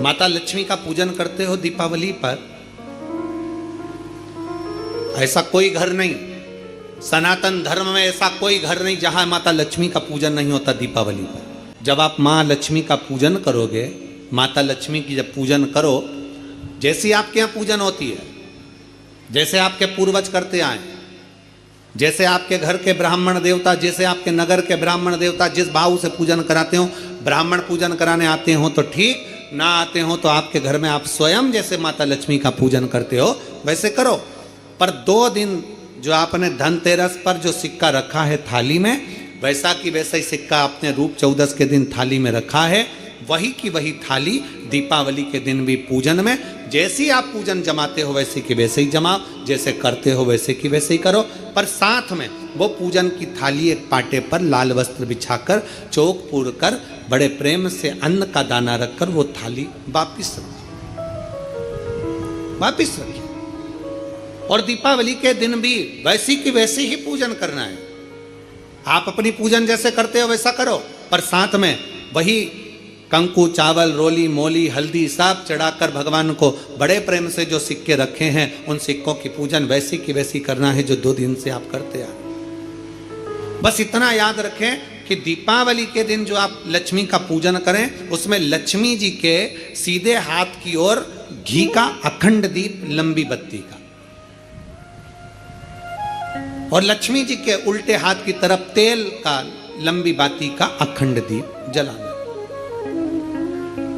माता लक्ष्मी का पूजन करते हो दीपावली पर, ऐसा कोई घर नहीं, सनातन धर्म में ऐसा कोई घर नहीं जहां माता लक्ष्मी का पूजन नहीं होता दीपावली पर। जब आप माँ लक्ष्मी का पूजन करोगे, माता लक्ष्मी की जब पूजन करो, जैसी आपके यहाँ पूजन होती है, जैसे आपके पूर्वज करते आए, जैसे आपके घर के ब्राह्मण देवता, जैसे आपके नगर के ब्राह्मण देवता जिस भाव से पूजन कराते हो, ब्राह्मण पूजन कराने आते हो तो ठीक, ना आते हो तो आपके घर में आप स्वयं जैसे माता लक्ष्मी का पूजन करते हो वैसे करो। पर 2 दिन जो आपने धनतेरस पर जो सिक्का रखा है थाली में, वैसा की वैसा ही सिक्का आपने रूप 14 के दिन थाली में रखा है, वही की वही थाली दीपावली के दिन भी पूजन में जैसी आप पूजन जमाते हो वैसे की वैसे ही जमाओ, जैसे करते हो वैसे की वैसे ही करो। पर साथ में वो पूजन की थाली एक पाटे पर लाल वस्त्र बिछाकर, चौक पूर कर, बड़े प्रेम से अन्न का दाना रखकर वो थाली वापिस रखिए। और दीपावली के दिन भी वैसी की वैसे ही पूजन करना है। आप अपनी पूजन जैसे करते हो वैसा करो, पर साथ में वही कंकु, चावल, रोली, मोली, हल्दी सब चढ़ाकर भगवान को बड़े प्रेम से जो सिक्के रखे हैं उन सिक्कों की पूजन वैसी की वैसी करना है जो 2 दिन से आप करते आ। बस इतना याद रखें कि दीपावली के दिन जो आप लक्ष्मी का पूजन करें, उसमें लक्ष्मी जी के सीधे हाथ की ओर घी का अखंड दीप, लंबी बत्ती का, और लक्ष्मी जी के उल्टे हाथ की तरफ तेल का लंबी बाती का अखंड दीप जलाना।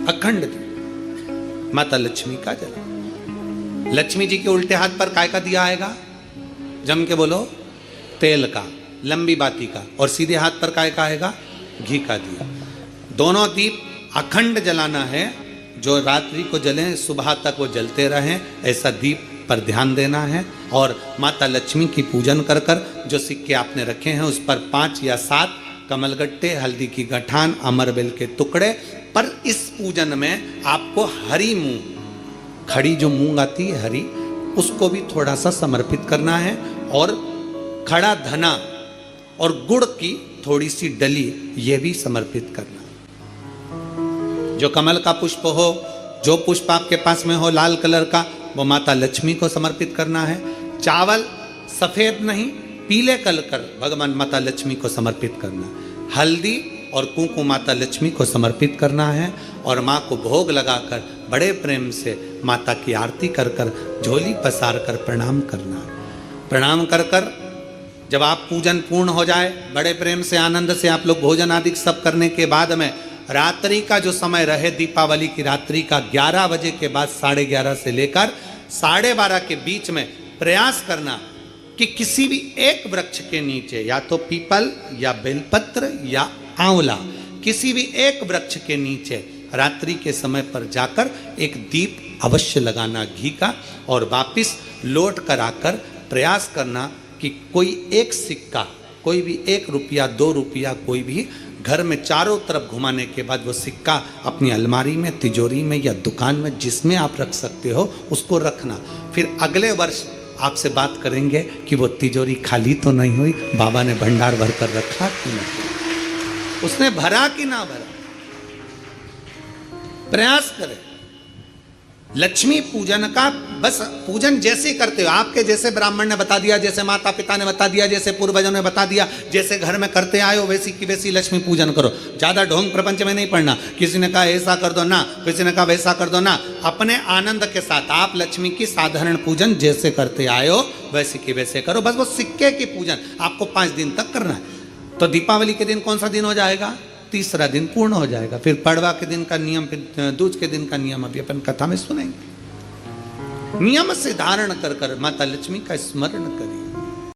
अखंड दीप माता लक्ष्मी का जला। लक्ष्मी जी के उल्टे हाथ पर काय का दिया आएगा? जम के बोलो, तेल का, लंबी बाती का, और सीधे हाथ पर काय का आएगा? घी का दिया। दोनों दीप अखंड जलाना है, जो रात्रि को जलें सुबह तक वो जलते रहें, ऐसा दीप पर ध्यान देना है। और माता लक्ष्मी की पूजन कर कर जो सिक्के आपने रखे हैं उस पर 5 या 7 कमलगट्टे, हल्दी की गठान, अमरबेल के टुकड़े। पर इस पूजन में आपको हरी मूंग, खड़ी जो मूंग आती है हरी, उसको भी थोड़ा सा समर्पित करना है, और खड़ा धना और गुड़ की थोड़ी सी डली ये भी समर्पित करना है। जो कमल का पुष्प हो, जो पुष्प आपके पास में हो लाल कलर का, वो माता लक्ष्मी को समर्पित करना है। चावल सफेद नहीं, पीले कलर कर भगवान माता लक्ष्मी को समर्पित करना है। हल्दी और कुंकु माता लक्ष्मी को समर्पित करना है, और माँ को भोग लगाकर बड़े प्रेम से माता की आरती कर कर, झोली पसार कर प्रणाम करना है। प्रणाम कर कर जब आप पूजन पूर्ण हो जाए, बड़े प्रेम से आनंद से आप लोग भोजन आदि सब करने के बाद में रात्रि का जो समय रहे, दीपावली की रात्रि का 11 बजे के बाद 11:30 से लेकर 12:30 के बीच में प्रयास करना कि किसी भी एक वृक्ष के नीचे, या तो पीपल या बेलपत्र या आंवला, किसी भी एक वृक्ष के नीचे रात्रि के समय पर जाकर एक दीप अवश्य लगाना घी का, और वापिस लौट कर आकर प्रयास करना कि कोई एक सिक्का, कोई भी 1 रुपया 2 रुपया, कोई भी घर में चारों तरफ घुमाने के बाद वो सिक्का अपनी अलमारी में, तिजोरी में या दुकान में जिसमें आप रख सकते हो उसको रखना। फिर अगले वर्ष आपसे बात करेंगे कि वो तिजोरी खाली तो नहीं हुई, बाबा ने भंडार भर कर रखा कि नहीं, उसने भरा कि ना भरा। प्रयास करें। लक्ष्मी पूजन का बस पूजन जैसे करते हो, आपके जैसे ब्राह्मण ने बता दिया, जैसे माता पिता ने बता दिया, जैसे पूर्वजों ने बता दिया, जैसे घर में करते आए हो वैसी की वैसी लक्ष्मी पूजन करो। ज़्यादा ढोंग प्रपंच में नहीं पड़ना, किसी ने कहा ऐसा कर दो ना, किसी ने कहा वैसा कर दो ना। अपने आनंद के साथ आप लक्ष्मी की साधारण पूजन जैसे करते आए हो वैसे की वैसे करो। बस वो सिक्के की पूजन आपको 5 दिन तक करना है। तो दीपावली के दिन कौन सा दिन हो जाएगा? 3रा दिन पूर्ण हो जाएगा। फिर पड़वा के दिन का नियम, फिर दूज के दिन का नियम अभी अपन कथा में सुनेंगे। नियम से धारण कर कर माता लक्ष्मी का स्मरण करिए।